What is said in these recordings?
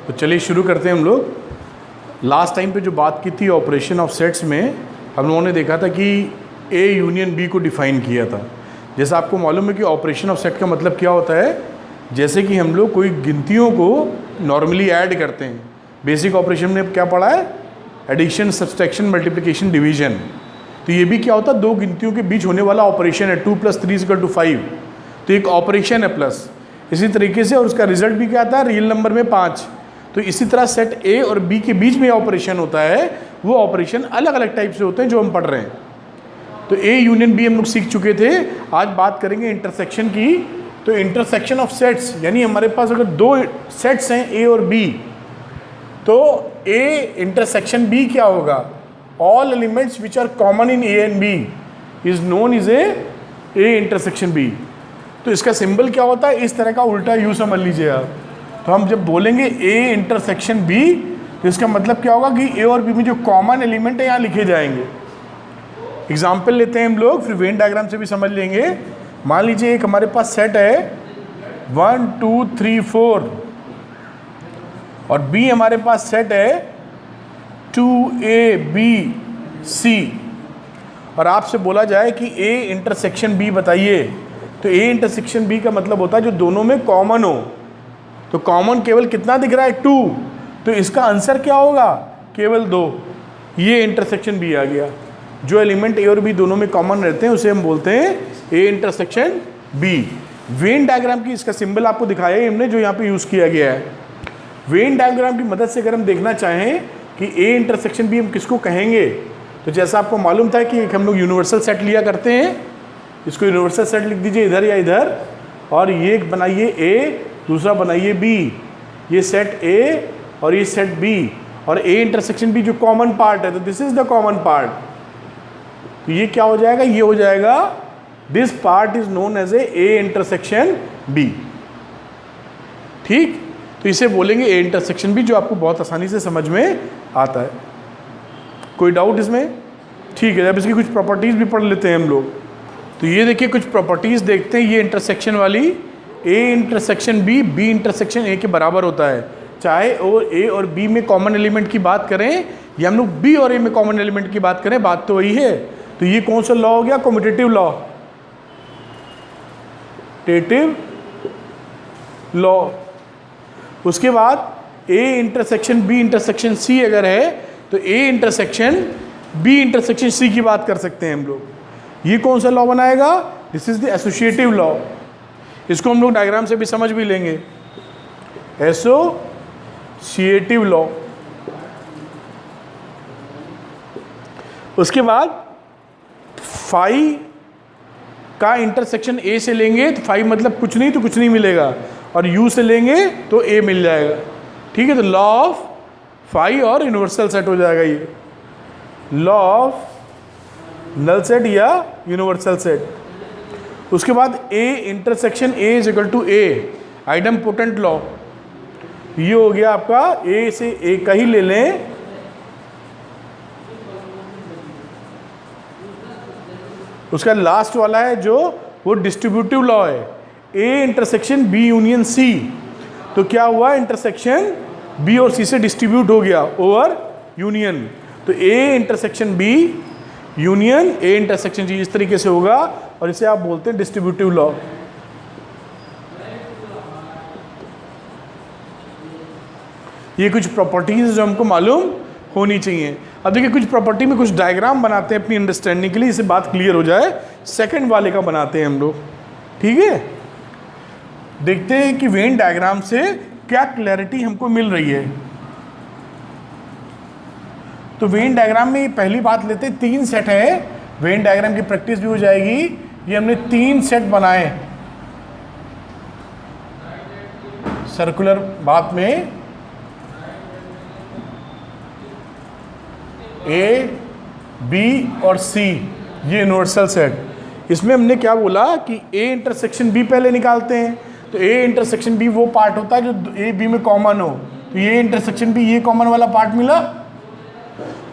तो चलिए शुरू करते हैं हम लोग। लास्ट टाइम पे जो बात की थी ऑपरेशन ऑफ सेट्स में, हम लोगों ने देखा था कि ए यूनियन बी को डिफ़ाइन किया था। जैसा आपको मालूम है कि ऑपरेशन ऑफ सेट का मतलब क्या होता है, जैसे कि हम लोग कोई गिनतियों को नॉर्मली ऐड करते हैं। बेसिक ऑपरेशन में क्या पढ़ा है, एडिशन, सब्सट्रैक्शन, मल्टीप्लिकेशन, डिवीजन। तो ये भी क्या होता है, दो गिनतियों के बीच होने वाला ऑपरेशन है। 2 + 3 = 5, तो एक ऑपरेशन है प्लस। इसी तरीके से और उसका रिजल्ट भी क्या आता है, रियल नंबर में 5। तो इसी तरह सेट ए और बी के बीच में ऑपरेशन होता है, वो ऑपरेशन अलग अलग टाइप से होते हैं जो हम पढ़ रहे हैं। तो ए यूनियन बी हम लोग सीख चुके थे। आज बात करेंगे इंटरसेक्शन की। तो इंटरसेक्शन ऑफ सेट्स, यानी हमारे पास अगर दो सेट्स हैं ए और बी, तो ए इंटरसेक्शन बी क्या होगा, all elements which are common in A and B is known is A intersection B. तो इसका सिंबल क्या होता है, इस तरह का उल्टा यू समझ लीजिए आप। तो हम जब बोलेंगे ए इंटरसेक्शन बी, तो इसका मतलब क्या होगा कि ए और बी में जो कॉमन एलिमेंट है यहाँ लिखे जाएंगे। एग्जाम्पल लेते हैं हम लोग, फिर वेन डायग्राम से भी समझ लेंगे। मान लीजिए एक हमारे पास सेट है 1 2 3 4 और बी हमारे पास सेट है 2abc, और आपसे बोला जाए कि ए इंटरसेक्शन बी बताइए। तो ए इंटरसेक्शन बी का मतलब होता है जो दोनों में कॉमन हो। तो कॉमन केवल कितना दिख रहा है, 2। तो इसका आंसर क्या होगा, केवल 2। ये इंटरसेक्शन बी आ गया। जो एलिमेंट ए और बी दोनों में कॉमन रहते हैं उसे हम बोलते हैं A intersection B. Venn diagram की इसका सिंबल आपको दिखाया है हमने, जो यहाँ पे यूज़ किया गया है। वेन डायग्राम की मदद से अगर हम देखना चाहें कि ए इंटरसेक्शन बी हम किसको कहेंगे, तो जैसा आपको मालूम था कि हम लोग यूनिवर्सल सेट लिया करते हैं। इसको यूनिवर्सल सेट लिख दीजिए इधर या इधर, और ये बनाइए ए, दूसरा बनाइए बी। ये सेट ए और ये सेट बी, और ए इंटरसेक्शन बी जो कॉमन पार्ट है, तो this is the common part. तो ये क्या हो जाएगा, ये हो जाएगा this part is known as A intersection B. ठीक, तो इसे बोलेंगे ए इंटरसेक्शन बी, जो आपको बहुत आसानी से समझ में आता है। कोई डाउट इसमें? ठीक है, अब इसकी कुछ प्रॉपर्टीज भी पढ़ लेते हैं हम लोग। तो ये देखिए कुछ प्रॉपर्टीज देखते हैं। ये इंटरसेक्शन वाली, A intersection B, B intersection A के बराबर होता है। चाहे और ए और बी में कॉमन एलिमेंट की बात करें या हम लोग बी और ए में कॉमन एलिमेंट की बात करें, बात तो वही है। तो ये कौन सा लॉ हो गया, कम्यूटेटिव लॉ, टेटिव लॉ। उसके बाद A intersection B intersection C अगर है, तो A intersection B intersection C की बात कर सकते हैं हम लोग। ये कौन सा लॉ बनाएगा, this is the associative law. इसको हम लोग डायग्राम से भी समझ भी लेंगे, एसोसिएटिव लॉ। उसके बाद फाई का इंटरसेक्शन ए से लेंगे, तो फाई मतलब कुछ नहीं तो कुछ नहीं मिलेगा, और यू से लेंगे तो ए मिल जाएगा। ठीक है, तो लॉ ऑफ फाई और यूनिवर्सल सेट हो जाएगा ये, लॉ ऑफ नल सेट या यूनिवर्सल सेट। उसके बाद A intersection A is equal to A, idempotent law. ये हो गया आपका, ए से ए का ही ले लें। उसका लास्ट वाला है जो वो डिस्ट्रीब्यूटिव लॉ है, A intersection B union C. तो क्या हुआ, इंटरसेक्शन बी और सी से डिस्ट्रीब्यूट हो गया ओवर यूनियन। तो A intersection B union A intersection G, इस तरीके से होगा, और इसे आप बोलते हैं डिस्ट्रीब्यूटिव लॉ। ये कुछ प्रॉपर्टीज जो हमको मालूम होनी चाहिए। अब देखिए कुछ प्रॉपर्टी में कुछ डायग्राम बनाते हैं अपनी अंडरस्टैंडिंग के लिए, इसे बात क्लियर हो जाए। सेकंड वाले का बनाते हैं हम लोग, ठीक है। देखते हैं कि वेन डायग्राम से क्या क्लैरिटी हमको मिल रही है। तो वेन डायग्राम में पहली बात लेते हैं, 3 सेट है। वेन डायग्राम की प्रैक्टिस भी हो जाएगी। ये हमने 3 सेट बनाए सर्कुलर बात में, ए बी और सी, ये यूनिवर्सल सेट। इसमें हमने क्या बोला कि ए इंटरसेक्शन बी पहले निकालते हैं। तो ए इंटरसेक्शन बी वो पार्ट होता है जो ए बी में कॉमन हो। तो ये इंटरसेक्शन बी, ये कॉमन वाला पार्ट मिला।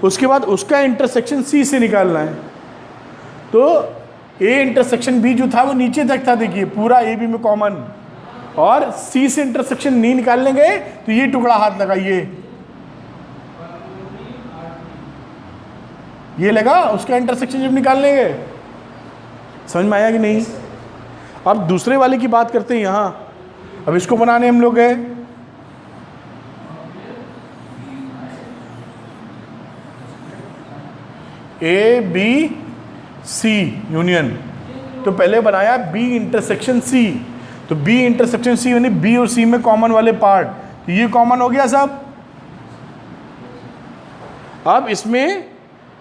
उसके बाद उसका इंटरसेक्शन सी से निकालना है। तो ए इंटरसेक्शन बी जो था वो नीचे तक था, देखिए पूरा ए बी में कॉमन। और सी से इंटरसेक्शन नहीं निकाल लेंगे तो ये टुकड़ा हाथ लगाइए, ये लगा, उसका इंटरसेक्शन जब निकाल लेंगे। समझ में आया कि नहीं? अब दूसरे वाले की बात करते हैं यहां। अब इसको बनाने हम लोग गए, ए बी सी यूनियन, तो पहले बनाया बी इंटरसेक्शन सी, तो बी इंटरसेक्शन सी यानी बी और सी में कॉमन वाले पार्ट, तो ये कॉमन हो गया सब। अब इसमें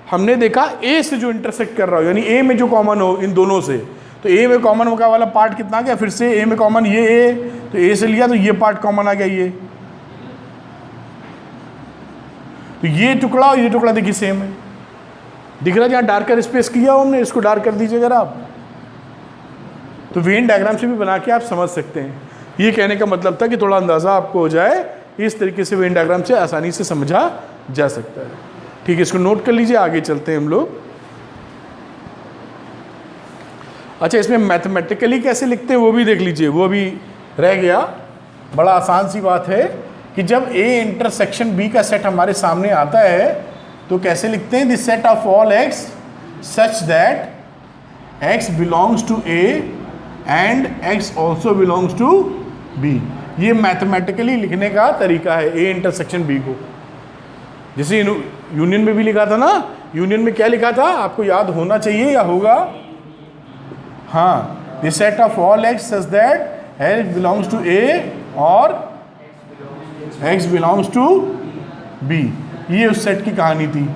हमने देखा ए से जो इंटरसेक्ट कर रहा हो, यानी ए में जो कॉमन हो इन दोनों से, तो ए में कॉमन का वाला पार्ट कितना आ गया, फिर से ए में कॉमन ये ए, तो ए से लिया तो ये पार्ट कॉमन आ गया ये, तो ये टुकड़ा और ये टुकड़ा देखिए सेम है, दिख रहा है जहाँ डार्कर स्पेस किया हमने, इसको डार्क कर दीजिए जरा आप। तो वेन डायग्राम से भी बना के आप समझ सकते हैं। ये कहने का मतलब था कि थोड़ा अंदाज़ा आपको हो जाए, इस तरीके से वेन डायग्राम से आसानी से समझा जा सकता है। ठीक है, इसको नोट कर लीजिए, आगे चलते हैं हम लोग। अच्छा, इसमें मैथमेटिकली कैसे लिखते हैं वो भी देख लीजिए, वो भी रह गया। बड़ा आसान सी बात है कि जब ए इंटरसेक्शन बी का सेट हमारे सामने आता है तो कैसे लिखते हैं, this set of all x such that x belongs to A and x also belongs to B. ये मैथमेटिकली लिखने का तरीका है ए इंटरसेक्शन बी को। जैसे यूनियन में भी लिखा था ना, यूनियन में क्या लिखा था आपको याद होना चाहिए या होगा, हाँ, this set of all x such that x belongs to A और एक्स बिलोंग्स टू बी, ये उस सेट की कहानी थी।